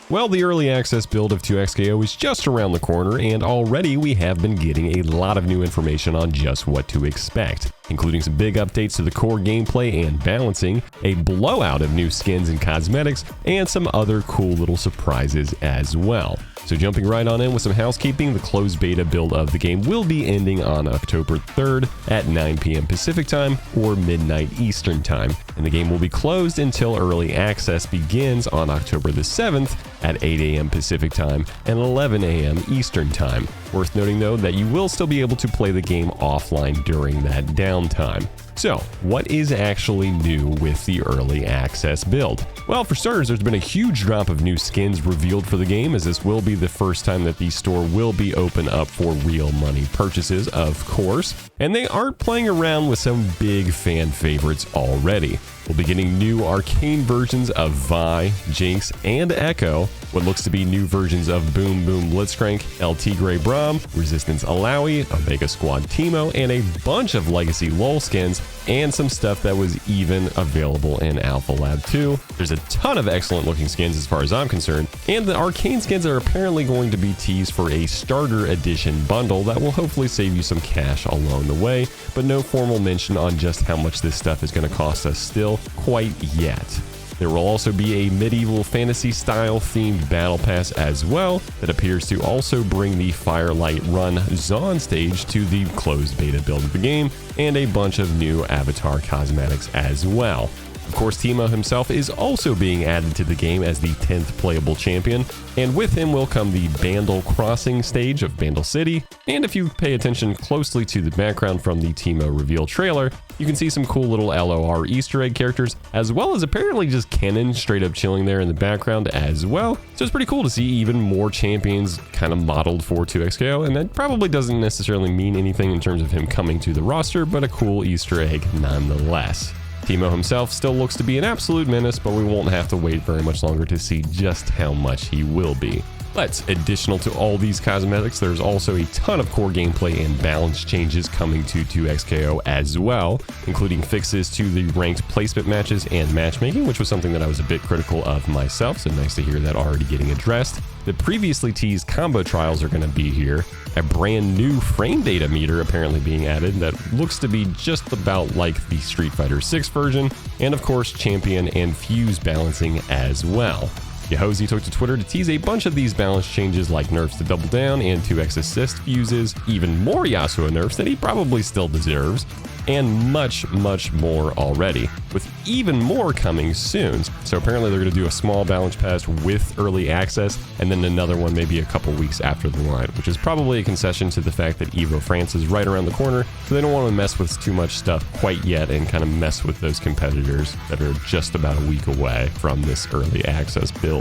Well, the early access build of 2XKO is just around the corner, and already we have been getting a lot of new information on just what to expect, including some big updates to the core gameplay and balancing, a blowout of new skins and cosmetics, and some other cool little surprises as well. So jumping right on in with some housekeeping, the closed beta build of the game will be ending on October 3rd at 9 p.m. Pacific time or midnight Eastern time, and the game will be closed until early access begins on October the 7th at 8 a.m. Pacific time and 11 a.m. Eastern time. Worth noting though that you will still be able to play the game offline during that downtime. So, what is actually new with the early access build? Well, for starters, there's been a huge drop of new skins revealed for the game, as this will be the first time that the store will be open up for real money purchases, of course, and they aren't playing around with some big fan favorites already. We'll be getting new arcane versions of Vi, Jinx, and Echo, what looks to be new versions of Boom Boom Blitzcrank, LT Grey Braum, Resistance Alawi, Omega Squad Teemo, and a bunch of legacy LoL skins, and some stuff that was even available in Alpha Lab 2. There's a ton of excellent looking skins as far as I'm concerned, and the arcane skins are apparently going to be teased for a starter edition bundle that will hopefully save you some cash along the way, but no formal mention on just how much this stuff is going to cost us still quite yet. There will also be a medieval fantasy style themed battle pass as well that appears to also bring the Firelight Run Zaun stage to the closed beta build of the game, and a bunch of new avatar cosmetics as well. Of course, Teemo himself is also being added to the game as the 10th playable champion, and with him will come the Bandle Crossing stage of Bandle City, and if you pay attention closely to the background from the Teemo reveal trailer, you can see some cool little LOR Easter egg characters, as well as apparently just Kennen straight up chilling there in the background as well. So it's pretty cool to see even more champions kind of modeled for 2XKO, and that probably doesn't necessarily mean anything in terms of him coming to the roster, but a cool Easter egg nonetheless. Teemo himself still looks to be an absolute menace, but we won't have to wait very much longer to see just how much he will be. But additional to all these cosmetics, there's also a ton of core gameplay and balance changes coming to 2XKO as well, including fixes to the ranked placement matches and matchmaking, which was something that I was a bit critical of myself, so nice to hear that already getting addressed. The previously teased combo trials are going to be here, a brand new frame data meter apparently being added that looks to be just about like the Street Fighter 6 version, and of course champion and fuse balancing as well. Yahozi took to Twitter to tease a bunch of these balance changes like nerfs to double down and 2x assist fuses, even more Yasuo nerfs that he probably still deserves, and much more already, with even more coming soon. So apparently they're going to do a small balance pass with early access, and then another one maybe a couple weeks after the line, which is probably a concession to the fact that EVO France is right around the corner, so they don't want to mess with too much stuff quite yet and kind of mess with those competitors that are just about a week away from this early access build.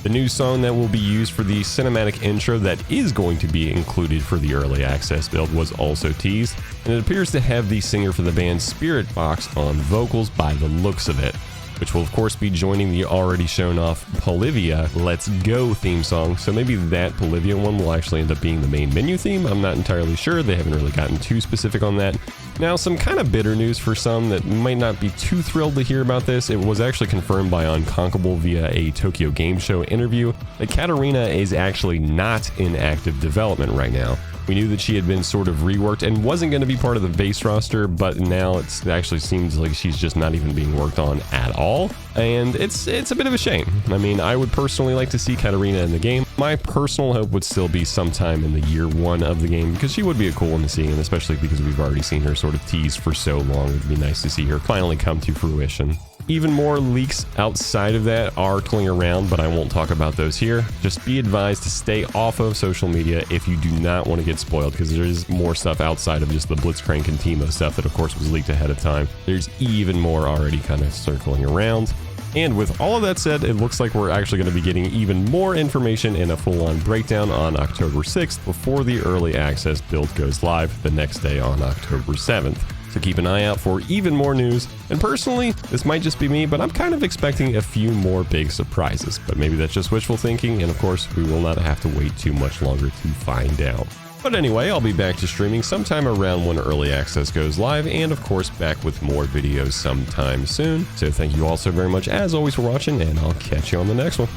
The new song that will be used for the cinematic intro that is going to be included for the early access build was also teased, and it appears to have the singer for the band Spirit Box on vocals by the looks of it, which will of course be joining the already shown off Polivia Let's Go theme song, so maybe that Polivia one will actually end up being the main menu theme. I'm not entirely sure, they haven't really gotten too specific on that. Now, some kind of bitter news for some that might not be too thrilled to hear about this. It was actually confirmed by Unconkable via a Tokyo Game Show interview that Katarina is actually not in active development right now. We knew that she had been sort of reworked and wasn't going to be part of the base roster, but now it actually seems like she's just not even being worked on at all, and it's a bit of a shame. I mean, I would personally like to see Katarina in the game. My personal hope would still be sometime in the year one of the game, because she would be a cool one to see, and especially because we've already seen her sort of teased for so long, it would be nice to see her finally come to fruition. Even more leaks outside of that are twinkling around, but I won't talk about those here. Just be advised to stay off of social media if you do not want to get spoiled, because there is more stuff outside of just the Blitzcrank and Teemo stuff that of course was leaked ahead of time. There's even more already kind of circling around. And with all of that said, it looks like we're actually going to be getting even more information and a full-on breakdown on October 6th before the early access build goes live the next day on October 7th. So keep an eye out for even more news. And personally, this might just be me, but I'm kind of expecting a few more big surprises. But maybe that's just wishful thinking, and of course, we will not have to wait too much longer to find out. But anyway, I'll be back to streaming sometime around when early access goes live, and of course back with more videos sometime soon. So thank you all so very much as always for watching, and I'll catch you on the next one.